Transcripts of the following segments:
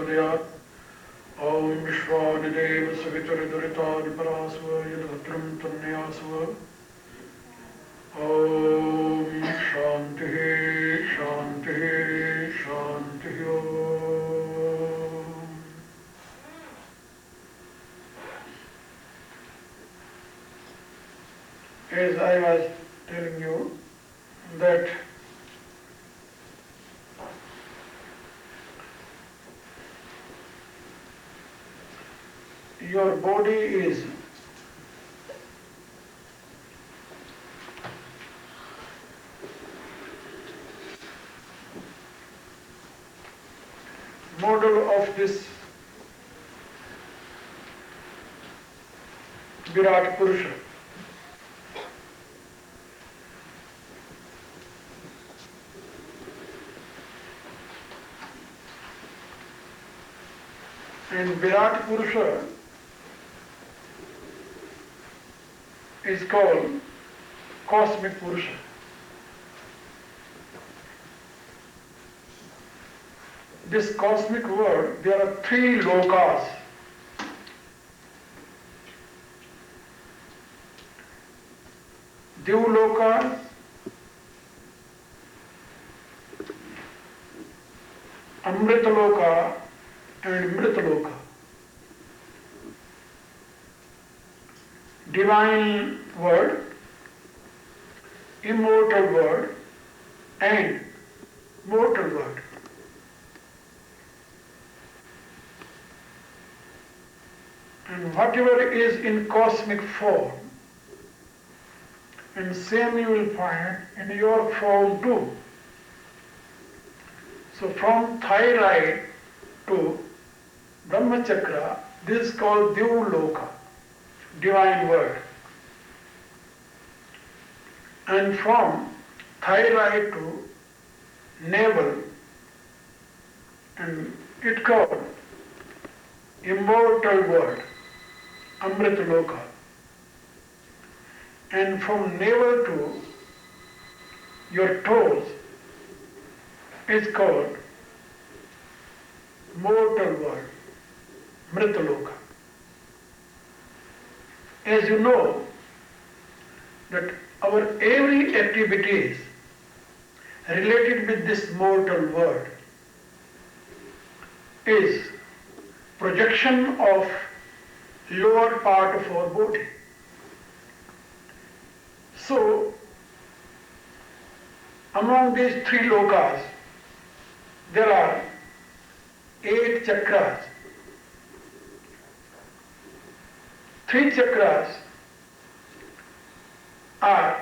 प्रचोदयात्। ॐ विश्वादिदेव सवितुर्दुरितादिपरासुव यद्भद्रं तन्यासुव। ॐ शान्तिः शान्तिः शान्तिः। As I was telling you that your body is model of this Virat Purusha. And Virat Purusha is called Cosmic Purusha. This cosmic world, there are three lokas. Devlokas, Amritaloka and Mritaloka. Divine world, immortal world and mortal world. And whatever is in cosmic form, and same you will find in your form too. So from thyroid to Brahmachakra, this is called Devloka, divine world. And from thyroid to navel, and it called immortal world, Amritaloka. And from navel to your toes is called mortal world, Mritaloka. As you know that our every activities related with this mortal world is projection of lower part of our body. So, among these three lokas, there are 8 chakras. 3 chakras are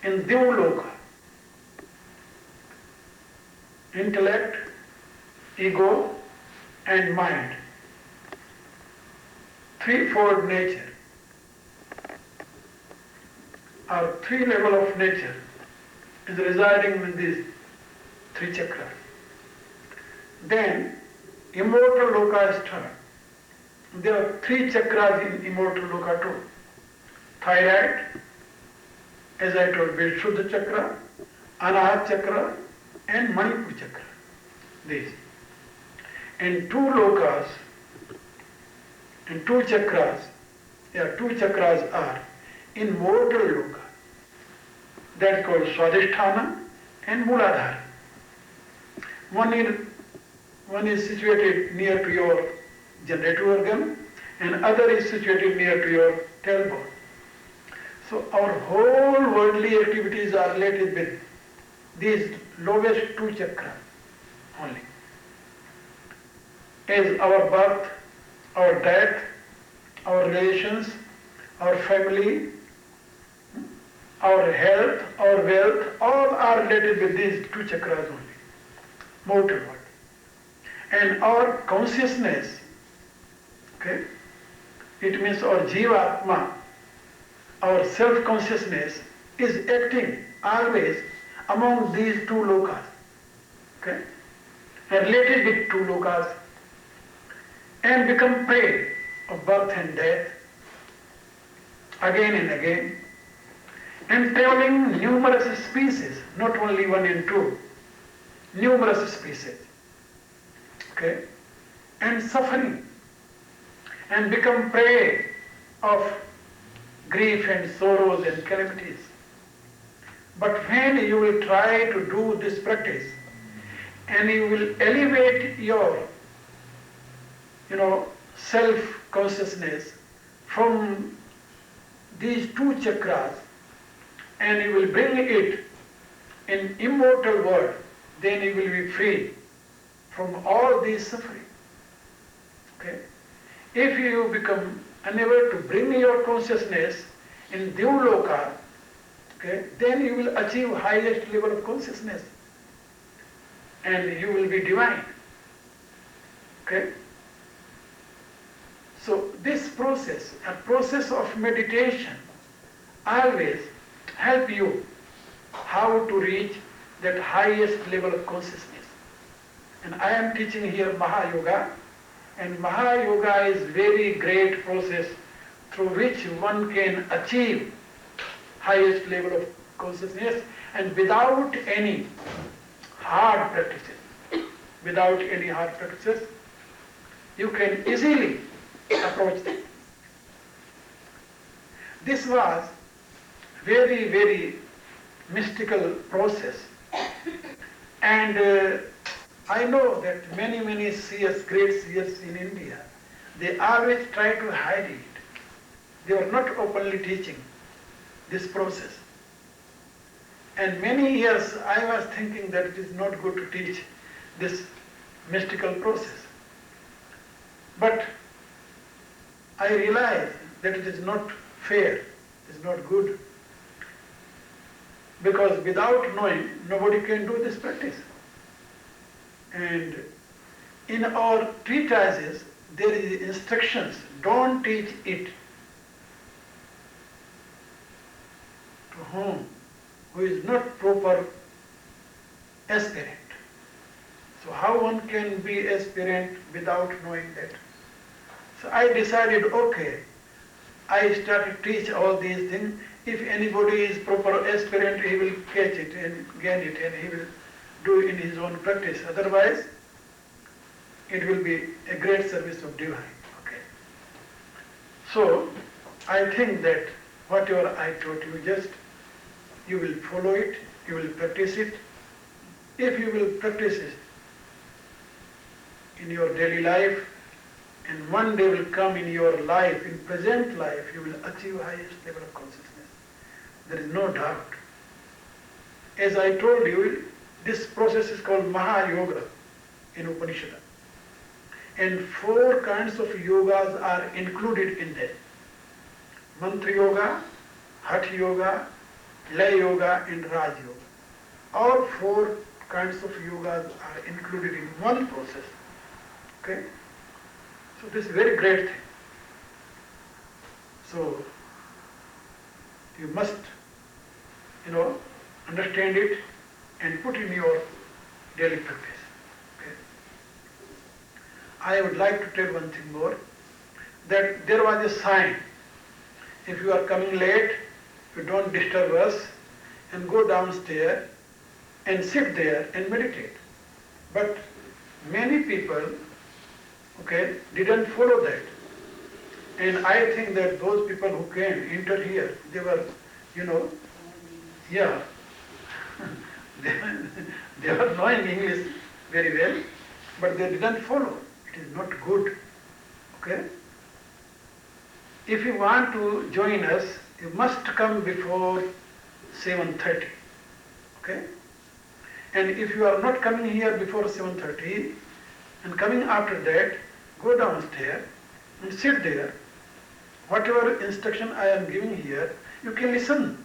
in Devloka: intellect, ego, and mind. Threefold nature, or 3 level of nature is residing with these 3 chakras. Then immortal loka is third. There are 3 chakras in immortal loka too. Thyroid, as I told, Vishuddha chakra, Anahat chakra, and Manipur chakra. These. And 2 lokas and 2 chakras, 2 chakras are in mortal loka. That is called Swadhisthana and Mooladhara. One is situated near to your generative organ, and other is situated near to your tailbone. So our whole worldly activities are related with these lowest 2 chakras only. As our birth, our death, our relations, our family, our health, our wealth, all are related with these 2 chakras only, mortal world. And our consciousness, okay, it means our Jivatma, our self-consciousness is acting always among these 2 lokas, okay, and related with 2 lokas, and become prey of birth and death again and again, and traveling numerous species, not only 1 and 2, numerous species. Okay? and suffering and become prey of grief and sorrows and calamities. But when you will try to do this practice and you will elevate your, self-consciousness from these two chakras and you will bring it in immortal world, then you will be free from all these suffering. Okay? If you become unable to bring your consciousness in Devloka, okay, then you will achieve highest level of consciousness and you will be divine. Okay? So this process, a process of meditation, always help you how to reach that highest level of consciousness. And I am teaching here Mahayoga, and Mahayoga is very great process through which one can achieve highest level of consciousness and without any hard practices. Without any hard practices, you can easily approach them. This was very, very mystical process. And I know that many seers, great seers in India, they always try to hide it. They were not openly teaching this process. And many years I was thinking that it is not good to teach this mystical process. But I realized that it is not fair, it is not good. Because without knowing, nobody can do this practice. And in our treatises, there is instructions, don't teach it to whom? Who is not proper aspirant. So how one can be aspirant without knowing that? So I decided, okay, I started to teach all these things. If anybody is proper aspirant, he will catch it and gain it and he will do in his own practice. Otherwise, it will be a great service of divine. Okay. So, I think that whatever I taught you, you will follow it, you will practice it. If you will practice it in your daily life, and one day will come in your life, in present life, you will achieve highest level of consciousness. There is no doubt. As I told you, this process is called Mahayoga in Upanishad. And 4 kinds of yogas are included in that. Mantra Yoga, Hatha Yoga, Lay Yoga and Raj Yoga. All 4 kinds of yogas are included in one process. Okay? So this is a very great thing. So you must, understand it and put in your daily practice. Okay? I would like to tell one thing more, that there was a sign. If you are coming late, you don't disturb us and go downstairs and sit there and meditate. But many people, didn't follow that. And I think that those people who came, entered here, they were, they were knowing English very well, but they didn't follow. It is not good. Okay? If you want to join us, you must come before 7:30. Okay? And if you are not coming here before 7:30 and coming after that, go downstairs and sit there. Whatever instruction I am giving here, you can listen.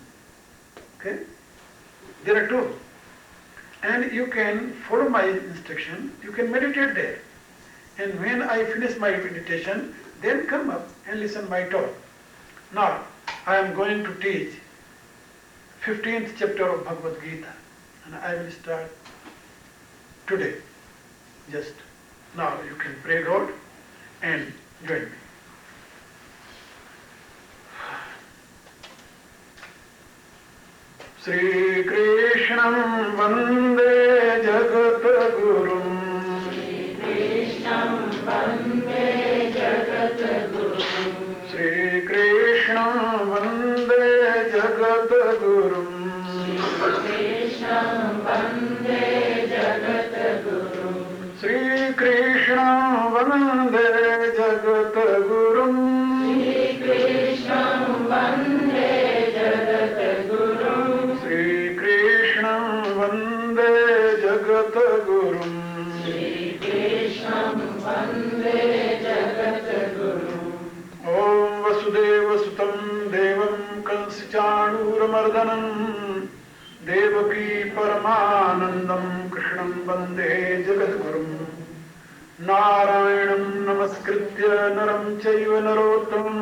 Okay? There are 2. And you can follow my instruction, you can meditate there. And when I finish my meditation, then come up and listen my talk. Now, I am going to teach 15th chapter of Bhagavad Gita. And I will start today. Just now you can pray God and join me. Sri Krishnam Vande Jagat Gurum. Sri Krishnam Vande श्रीकृष्णं वन्दे जगद्गुरुं श्रीकृष्णं वन्दे जगद्गुरुं श्रीकृष्णं वन्दे जगद्गुरुं श्रीकृष्णं वन्दे जगद्गुरुम् ॐ वसुदेवसुतं देवं कंसचाणूरमर्दनं देवकी परमानन्दं कृष्णं वन्दे जगद्गुरुं नारायणं नमस्कृत्य नरं चैव नरोत्तमं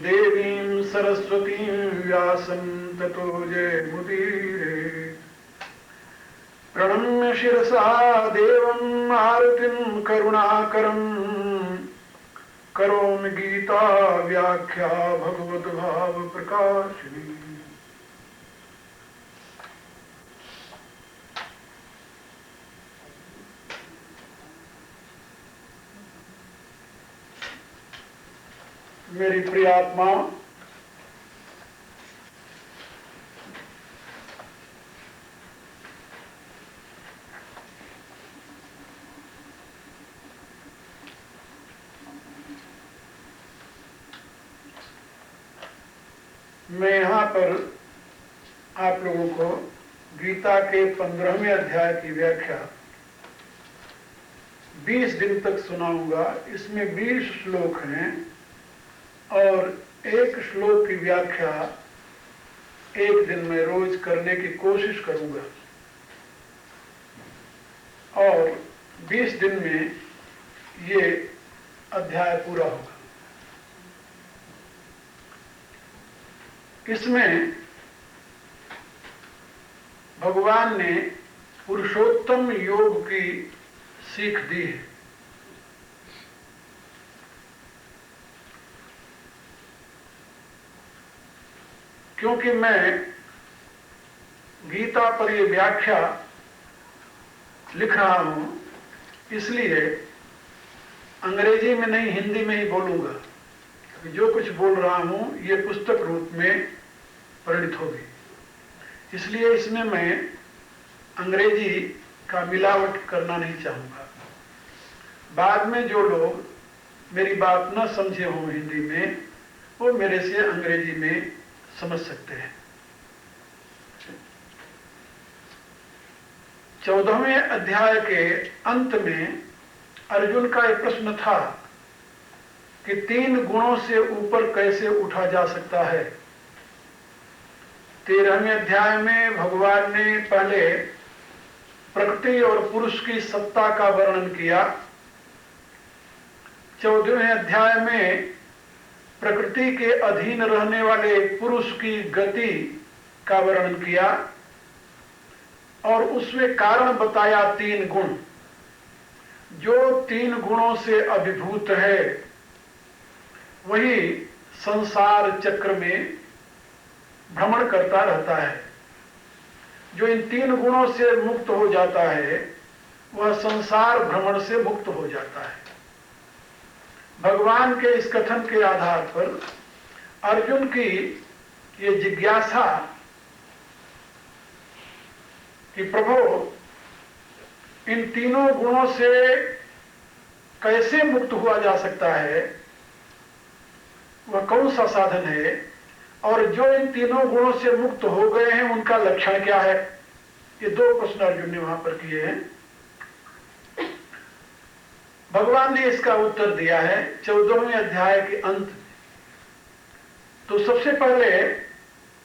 देवीं सरस्वतीं व्यासं ततो जयमुदीरये प्रणम्य शिरसा देवम् आरतिं करुणाकरम् करोमि गीता व्याख्या भगवद्भाव प्रकाशिनी। मेरी प्रिय आत्मा, मैं यहाँ पर आप लोगों को गीता के 15वें अध्याय की व्याख्या 20 दिन तक सुनाऊंगा। इसमें 20 श्लोक हैं और एक श्लोक की व्याख्या एक दिन में रोज करने की कोशिश करूंगा और 20 दिन में ये अध्याय पूरा होगा। इसमें भगवान ने पुरुषोत्तम योग की सीख दी है। क्योंकि मैं गीता पर ये व्याख्या लिख रहा हूं, इसलिए अंग्रेजी में नहीं हिंदी में ही बोलूंगा। जो कुछ बोल रहा हूं ये पुस्तक रूप में परिणित होगी, इसलिए इसमें मैं अंग्रेजी का मिलावट करना नहीं चाहूंगा। बाद में जो लोग मेरी बात न समझे हों हिंदी में, वो मेरे से अंग्रेजी में समझ सकते हैं। 14वें अध्याय के अंत में अर्जुन का एक प्रश्न था कि 3 गुणों से ऊपर कैसे उठा जा सकता है। 13वें अध्याय में भगवान ने पहले प्रकृति और पुरुष की सत्ता का वर्णन किया। 14वें अध्याय में प्रकृति के अधीन रहने वाले पुरुष की गति का वर्णन किया और उसमें कारण बताया 3 गुण। जो 3 गुणों से अभिभूत है वही संसार चक्र में भ्रमण करता रहता है। जो इन 3 गुणों से मुक्त हो जाता है वह संसार भ्रमण से मुक्त हो जाता है। भगवान के इस कथन के आधार पर अर्जुन की ये जिज्ञासा कि प्रभु इन 3 गुणों से कैसे मुक्त हुआ जा सकता है, वह कौन सा साधन है, और जो इन 3 गुणों से मुक्त हो गए हैं उनका लक्षण क्या है। ये 2 प्रश्न अर्जुन ने वहां पर किए हैं। भगवान ने इसका उत्तर दिया है 14वें अध्याय के अंत में। तो सबसे पहले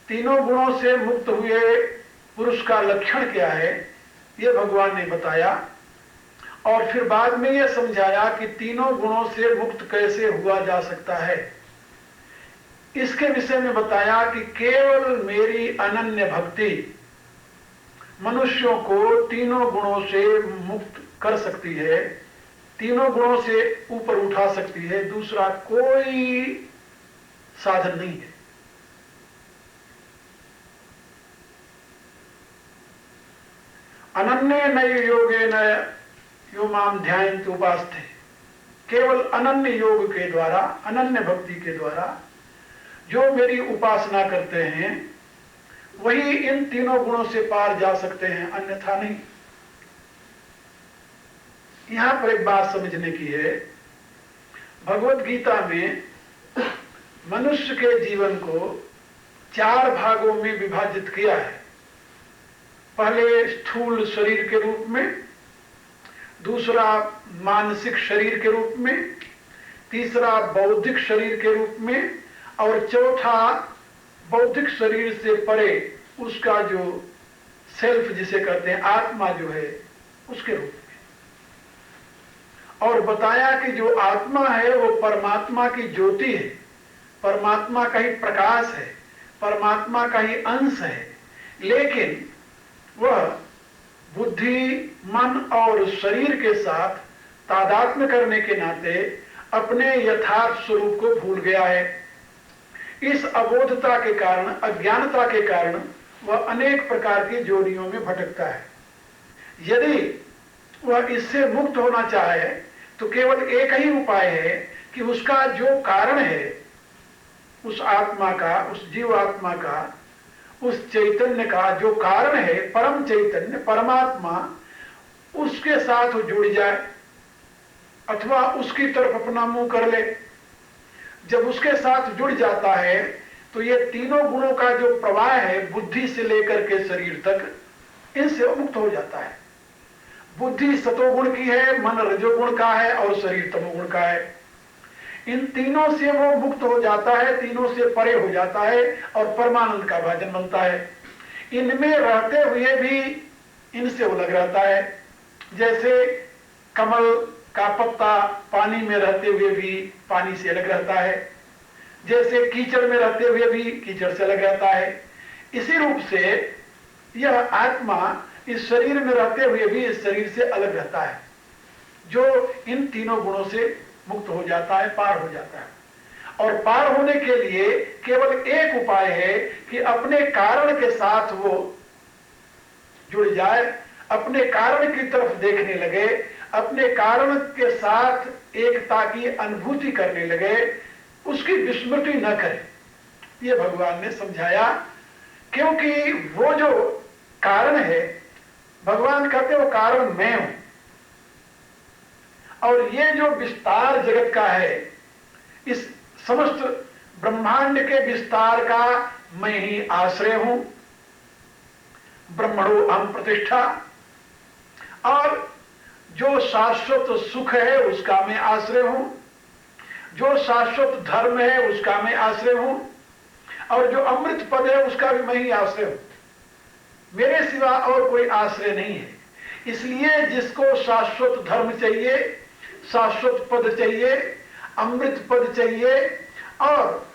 3 गुणों से मुक्त हुए पुरुष का लक्षण क्या है यह भगवान ने बताया, और फिर बाद में यह समझाया कि 3 गुणों से मुक्त कैसे हुआ जा सकता है। इसके विषय में बताया कि केवल मेरी अनन्य भक्ति मनुष्यों को 3 गुणों से मुक्त कर सकती है, 3 गुणों से ऊपर उठा सकती है, दूसरा कोई साधन नहीं है। अनन्य नय योगे न यो माम ध्यायन्त उपास्ते, केवल अनन्य योग के द्वारा, अनन्य भक्ति के द्वारा जो मेरी उपासना करते हैं वही इन 3 गुणों से पार जा सकते हैं, अन्यथा नहीं। यहां पर एक बात समझने की है। भगवत गीता में मनुष्य के जीवन को 4 भागों में विभाजित किया है। पहले स्थूल शरीर के रूप में, दूसरा मानसिक शरीर के रूप में, तीसरा बौद्धिक शरीर के रूप में, और चौथा बौद्धिक शरीर से परे उसका जो सेल्फ जिसे कहते हैं आत्मा जो है उसके रूप में। और बताया कि जो आत्मा है वो परमात्मा की ज्योति है, परमात्मा का ही प्रकाश है, परमात्मा का ही अंश है, लेकिन वह बुद्धि, मन और शरीर के साथ तादात्म्य करने के नाते अपने यथार्थ स्वरूप को भूल गया है। इस अबोधता के कारण, अज्ञानता के कारण वह अनेक प्रकार की जोड़ियों में भटकता है। यदि वह इससे मुक्त होना चाहे तो केवल एक ही उपाय है कि उसका जो कारण है, उस आत्मा का, उस जीवात्मा का, उस चैतन्य का जो कारण है, परम चैतन्य परमात्मा, उसके साथ वो जुड़ जाए अथवा उसकी तरफ अपना मुंह कर ले। जब उसके साथ जुड़ जाता है तो ये तीनों गुणों का जो प्रवाह है, बुद्धि से लेकर के शरीर तक, इनसे वो मुक्त हो जाता है। बुद्धि सतोगुण की है, मन रजोगुण का है और शरीर तमोगुण का है। इन तीनों से वो मुक्त हो जाता है, तीनों से परे हो जाता है और परमानंद का भाजन बनता है। इनमें रहते हुए भी इनसे अलग रहता है। जैसे कमल का पत्ता पानी में रहते हुए भी पानी से अलग रहता है, जैसे कीचड़ में रहते हुए भी कीचड़ से अलग रहता है, इसी रूप से यह आत्मा इस शरीर में रहते हुए भी इस शरीर से अलग रहता है, जो इन तीनों गुणों से मुक्त हो जाता है, पार हो जाता है। और पार होने के लिए केवल एक उपाय है कि अपने कारण के साथ वो जुड़ जाए, अपने कारण की तरफ देखने लगे, अपने कारण के साथ एकता की अनुभूति करने लगे, उसकी विस्मृति न करे। ये भगवान ने समझाया, क्योंकि वो जो कारण है, भगवान कहते वो कारण मैं हूं। और ये जो विस्तार जगत का है, इस समस्त ब्रह्मांड के विस्तार का मैं ही आश्रय हूं। ब्रह्मणो अहम प्रतिष्ठा। और जो शाश्वत सुख है उसका मैं आश्रय हूं, जो शाश्वत धर्म है उसका मैं आश्रय हूं, और जो अमृत पद है उसका भी मैं ही आश्रय हूं। मेरे सिवा और कोई आश्रय नहीं है। इसलिए जिसको शाश्वत धर्म चाहिए, शाश्वत पद चाहिए, अमृत पद चाहिए और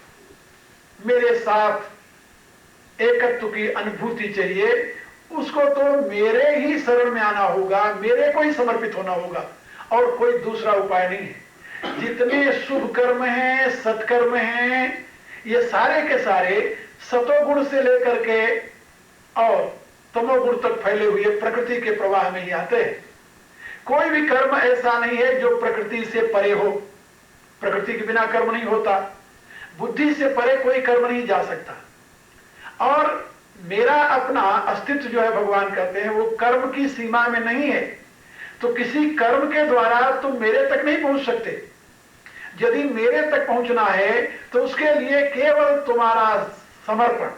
मेरे साथ एकत्व की अनुभूति चाहिए, उसको तो मेरे ही शरण में आना होगा, मेरे को ही समर्पित होना होगा, और कोई दूसरा उपाय नहीं है। जितने शुभ कर्म हैं, सत्कर्म हैं, ये सारे के सारे सतोगुण से लेकर के और तमोगुण तक फैले हुए प्रकृति के प्रवाह में ही आते हैं। कोई भी कर्म ऐसा नहीं है जो प्रकृति से परे हो। प्रकृति के बिना कर्म नहीं होता, बुद्धि से परे कोई कर्म नहीं जा सकता। और मेरा अपना अस्तित्व जो है, भगवान कहते हैं, वो कर्म की सीमा में नहीं है। तो किसी कर्म के द्वारा तुम मेरे तक नहीं पहुंच सकते। यदि मेरे तक पहुंचना है तो उसके लिए केवल तुम्हारा समर्पण,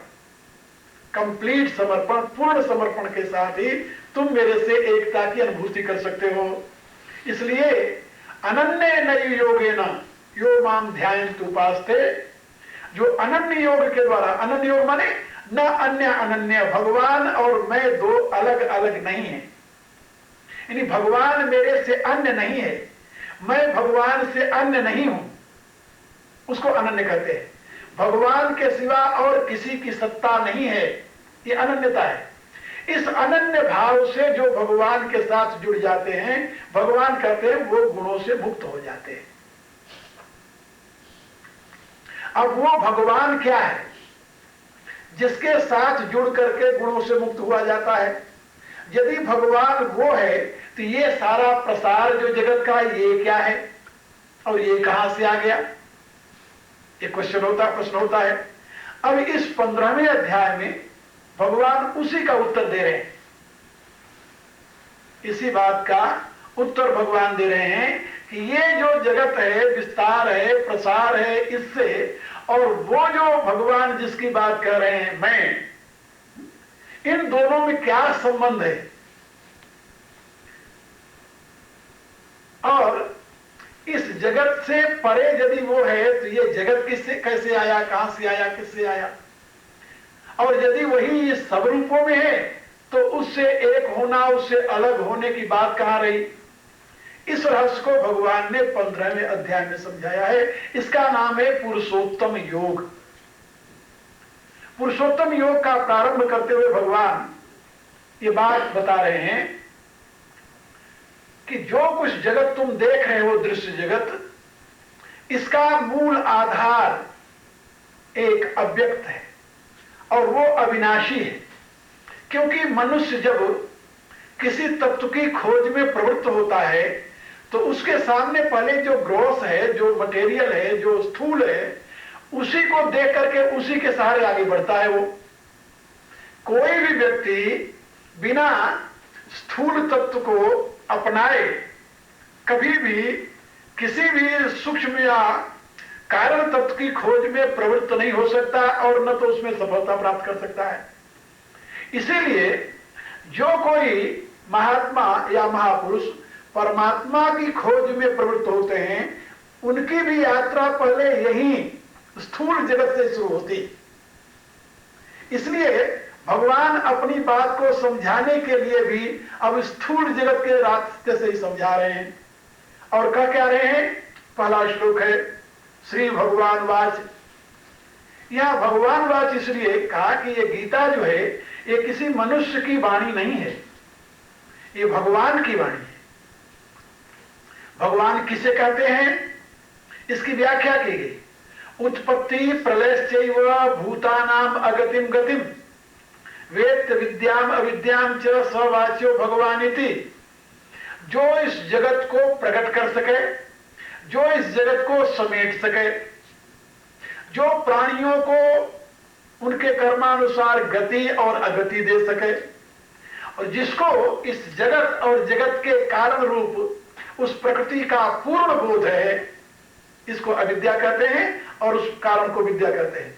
कंप्लीट समर्पण, पूर्ण समर्पण के साथ ही तुम मेरे से एकता की अनुभूति कर सकते हो। इसलिए अनन्य नई योगेन यो माम ध्यायन्तु उपास्ते, जो अनन्य योग के द्वारा, अनन्य योग माने न अन्य अनन्य, भगवान और मैं दो अलग अलग नहीं है। यानी भगवान मेरे से अन्य नहीं है, मैं भगवान से अन्य नहीं हूं, उसको अनन्य कहते हैं। भगवान के सिवा और किसी की सत्ता नहीं है, ये अनन्यता है। इस अनन्य भाव से जो भगवान के साथ जुड़ जाते हैं, भगवान कहते हैं वो गुणों से मुक्त हो जाते हैं। अब वो भगवान क्या है जिसके साथ जुड़ करके गुणों से मुक्त हुआ जाता है? यदि भगवान वो है तो ये सारा प्रसार जो जगत का ये क्या है और ये कहां से आ गया? ये प्रश्न होता है। अब इस 15वें अध्याय में भगवान उसी का उत्तर दे रहे हैं। इसी बात का उत्तर भगवान दे रहे हैं कि ये जो जगत है, विस्तार है, प्रसार है, इससे और वो जो भगवान जिसकी बात कर रहे हैं मैं, इन दोनों में क्या संबंध है। और इस जगत से परे यदि वो है तो ये जगत किससे कैसे आया, कहां से आया, किससे आया। और यदि वही इस सब रूपों में है तो उससे एक होना, उससे अलग होने की बात कहां रही। इस रहस्य को भगवान ने 15वें अध्याय में समझाया है। इसका नाम है पुरुषोत्तम योग। पुरुषोत्तम योग का प्रारंभ करते हुए भगवान ये बात बता रहे हैं कि जो कुछ जगत तुम देख रहे हो, दृश्य जगत, इसका मूल आधार एक अव्यक्त है और वो अविनाशी है। क्योंकि मनुष्य जब किसी तत्व की खोज में प्रवृत्त होता है तो उसके सामने पहले जो ग्रॉस है, जो मटेरियल है, जो स्थूल है, उसी को देख करके उसी के सहारे आगे बढ़ता है। वो कोई भी व्यक्ति बिना स्थूल तत्व को अपनाए कभी भी किसी भी सूक्ष्म या कारण तत्व की खोज में प्रवृत्त नहीं हो सकता और न तो उसमें सफलता प्राप्त कर सकता है। इसीलिए जो कोई महात्मा या महापुरुष परमात्मा की खोज में प्रवृत्त होते हैं, उनकी भी यात्रा पहले यही स्थूल जगत से शुरू होती। इसलिए भगवान अपनी बात को समझाने के लिए भी अब स्थूल जगत के रास्ते से ही समझा रहे हैं। और क्या रहे हैं? पहला श्लोक है श्री भगवान वाच। यह भगवान वाच इसलिए कहा कि ये गीता जो है ये किसी मनुष्य की वाणी नहीं है, ये भगवान की वाणी है। भगवान किसे कहते हैं, इसकी व्याख्या की गई। उत्पत्ति प्रलयश्चैव भूतानाम अगतिम गतिम वेत्त विद्याम अविद्याम च स वाच्यो भगवान इति। जो इस जगत को प्रकट कर सके, जो इस जगत को समेट सके, जो प्राणियों को उनके कर्मानुसार गति और अगति दे सके, और जिसको इस जगत और जगत के कारण रूप उस प्रकृति का पूर्ण बोध है, इसको अविद्या कहते हैं और उस कारण को विद्या कहते हैं।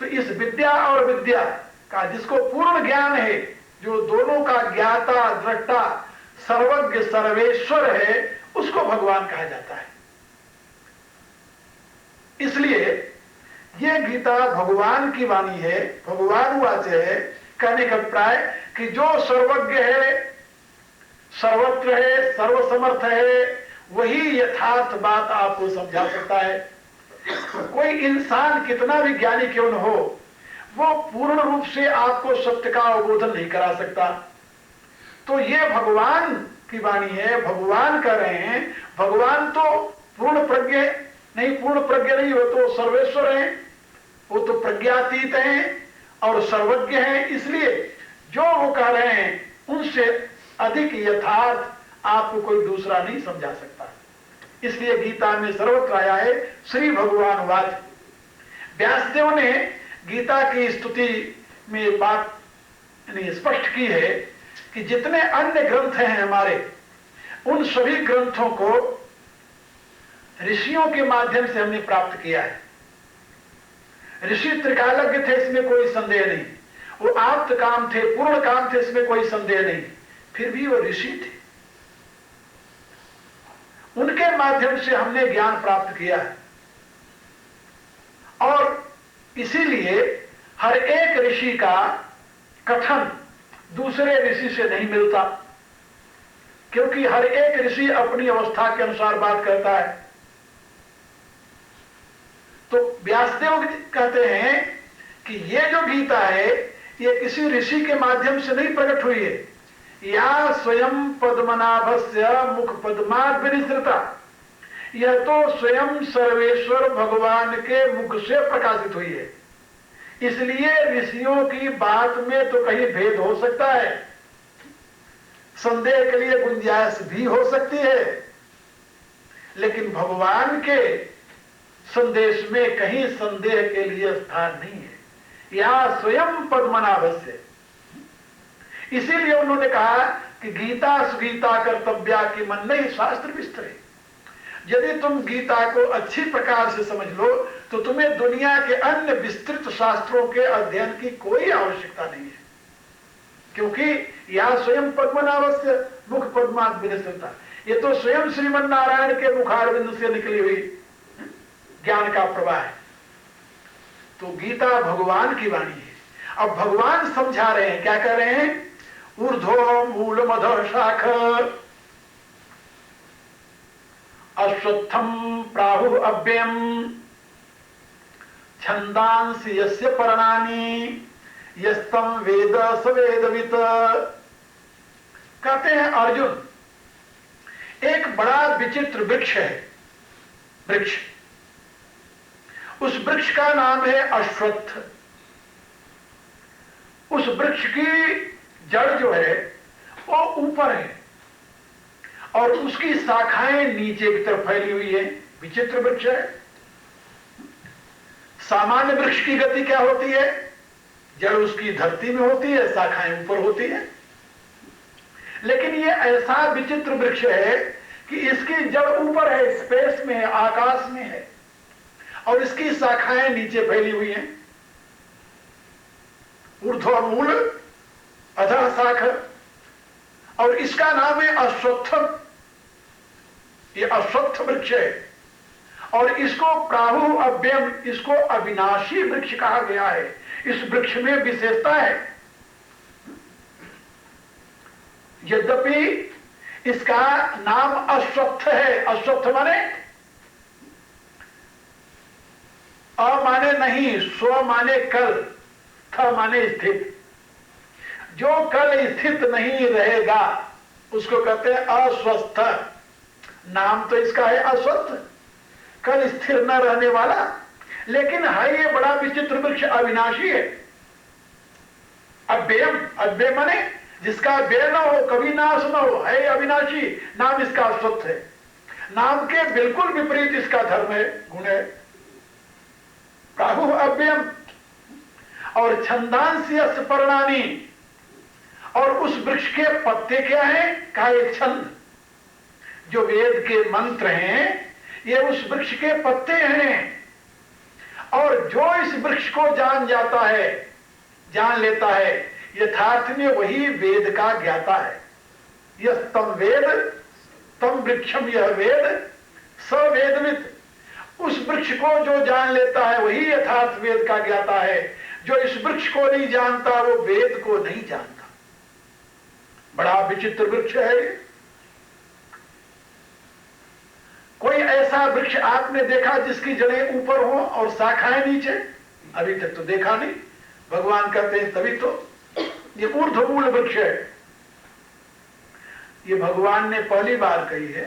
तो इस विद्या और विद्या का जिसको पूर्ण ज्ञान है, जो दोनों का ज्ञाता, दृष्टा, सर्वज्ञ, सर्वेश्वर है, उसको भगवान कहा जाता है। इसलिए यह गीता भगवान की वाणी है, भगवान वाच है। कहने का अभिप्राय कि जो सर्वज्ञ है, सर्वत्र है, सर्वसमर्थ है, वही यथार्थ बात आपको समझा सकता है। कोई इंसान कितना भी ज्ञानी क्यों न हो, वो पूर्ण रूप से आपको सत्य का अवबोधन नहीं करा सकता। तो ये भगवान की वाणी है, भगवान कह रहे हैं। भगवान तो पूर्ण प्रज्ञ नहीं, पूर्ण प्रज्ञ नहीं, वो तो सर्वेश्वर है, वो तो प्रज्ञातीत हैं और सर्वज्ञ हैं। इसलिए जो वो कह रहे हैं उनसे अधिक यथार्थ आपको कोई दूसरा नहीं समझा सकता। इसलिए गीता में सर्वत्र आया है श्री भगवान वाच। व्यासदेव ने गीता की स्तुति में बात स्पष्ट की है कि जितने अन्य ग्रंथ हैं हमारे, उन सभी ग्रंथों को ऋषियों के माध्यम से हमने प्राप्त किया है। ऋषि त्रिकालज्ञ थे, इसमें कोई संदेह नहीं। वो आप्त काम थे, पूर्ण काम थे, इसमें कोई संदेह नहीं। फिर भी वो ऋषि थे, उनके माध्यम से हमने ज्ञान प्राप्त किया है। और इसीलिए हर एक ऋषि का कथन दूसरे ऋषि से नहीं मिलता, क्योंकि हर एक ऋषि अपनी अवस्था के अनुसार बात करता है। तो व्यासदेव कहते हैं कि ये जो गीता है ये किसी ऋषि के माध्यम से नहीं प्रकट हुई है, या स्वयं पद्मनाभस्य मुख पद्मात् विनिसृता। यह तो स्वयं सर्वेश्वर भगवान के मुख से प्रकाशित हुई है। इसलिए ऋषियों की बात में तो कहीं भेद हो सकता है, संदेह के लिए गुंजाइश भी हो सकती है, लेकिन भगवान के संदेश में कहीं संदेह के लिए स्थान नहीं है। या स्वयं पद्मनाभस्य। इसीलिए उन्होंने कहा कि गीता सुगीता कर्तव्या की मन नहीं शास्त्र विस्तरे। यदि तुम गीता को अच्छी प्रकार से समझ लो तो तुम्हें दुनिया के अन्य विस्तृत शास्त्रों के अध्ययन की कोई आवश्यकता नहीं है, क्योंकि यह स्वयं पद्मनाभस्य मुख पद्मात् विनिसृता, ये तो स्वयं श्रीमन नारायण के मुखारविंद से निकली हुई ज्ञान का प्रवाह है। तो गीता भगवान की वाणी है। अब भगवान समझा रहे हैं, क्या कह रहे हैं? ऊर्ध्व मूल मध शाख अश्वत्थम प्राहु अव्ययम छंदांसि यस्य पर्णानि यस्तम वेद स वेदवित्। कहते हैं अर्जुन, एक बड़ा विचित्र वृक्ष है, वृक्ष, उस वृक्ष का नाम है अश्वत्थ। उस वृक्ष की जड़ जो है वो ऊपर है और उसकी शाखाएं नीचे की तरफ फैली हुई है। विचित्र वृक्ष है। सामान्य वृक्ष की गति क्या होती है? जड़ उसकी धरती में होती है, शाखाएं ऊपर होती है। लेकिन ये ऐसा विचित्र वृक्ष है कि इसकी जड़ ऊपर है, स्पेस में है, आकाश में है, और इसकी शाखाएं नीचे फैली हुई हैं। ऊर्ध्व मूल अधः शाख, और इसका नाम है अश्वत्थ। ये अश्वत्थ वृक्ष है और इसको प्राहु अव्ययम, इसको अविनाशी वृक्ष कहा गया है। इस वृक्ष में विशेषता है, यद्यपि इसका नाम अश्वत्थ है। अश्वत्थ माने अ माने नहीं, स्व माने कल, थ माने स्थित। जो कल स्थित नहीं रहेगा उसको कहते हैं अस्वस्थ। नाम तो इसका है अश्वत्थ, कल स्थिर न रहने वाला। लेकिन है ये बड़ा विचित्र वृक्ष, अविनाशी है। अव्ययम, अव्यय माने जिसका व्यय न हो, कभी नाश न हो, है अविनाशी। नाम इसका अश्वत्थ है। नाम के बिल्कुल विपरीत इसका धर्म है, गुण है, प्राहु अव्ययम। और छंदांसी पर्णानि, और उस वृक्ष के पत्ते क्या है? कहा एक छंद, जो वेद के मंत्र हैं ये उस वृक्ष के पत्ते हैं। और जो इस वृक्ष को जान जाता है, जान लेता है, यथार्थ में वही वेद का ज्ञाता है। यह तम वेद तम वृक्षम, यह वेद स वेदवित्। उस वृक्ष को जो जान लेता है वही यथार्थ वेद का ज्ञाता है। जो इस वृक्ष को नहीं जानता वो वेद को नहीं जानता। बड़ा विचित्र वृक्ष है। कोई ऐसा वृक्ष आपने देखा जिसकी जड़ें ऊपर हो और शाखाएं नीचे? अभी तक तो देखा नहीं। भगवान कहते हैं तभी तो ये ऊर्ध्वमूल वृक्ष है। ये भगवान ने पहली बार कही है,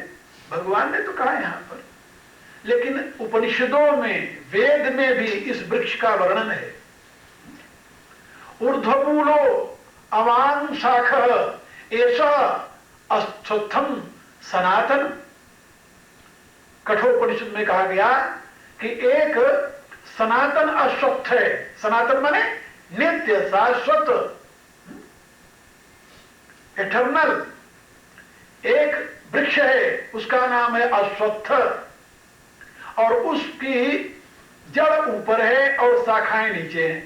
भगवान ने तो कहा यहां पर, लेकिन उपनिषदों में, वेद में भी इस वृक्ष का वर्णन है। ऊर्ध्वमूलो अवां शाख एषा अश्वत्थम सनातन। कठोपनिषद में कहा गया कि एक सनातन अश्वत्थ है। सनातन माने नित्य, शाश्वत, एटर्नल एक वृक्ष है, उसका नाम है अश्वत्थ। और उसकी जड़ ऊपर है और शाखाएं नीचे हैं।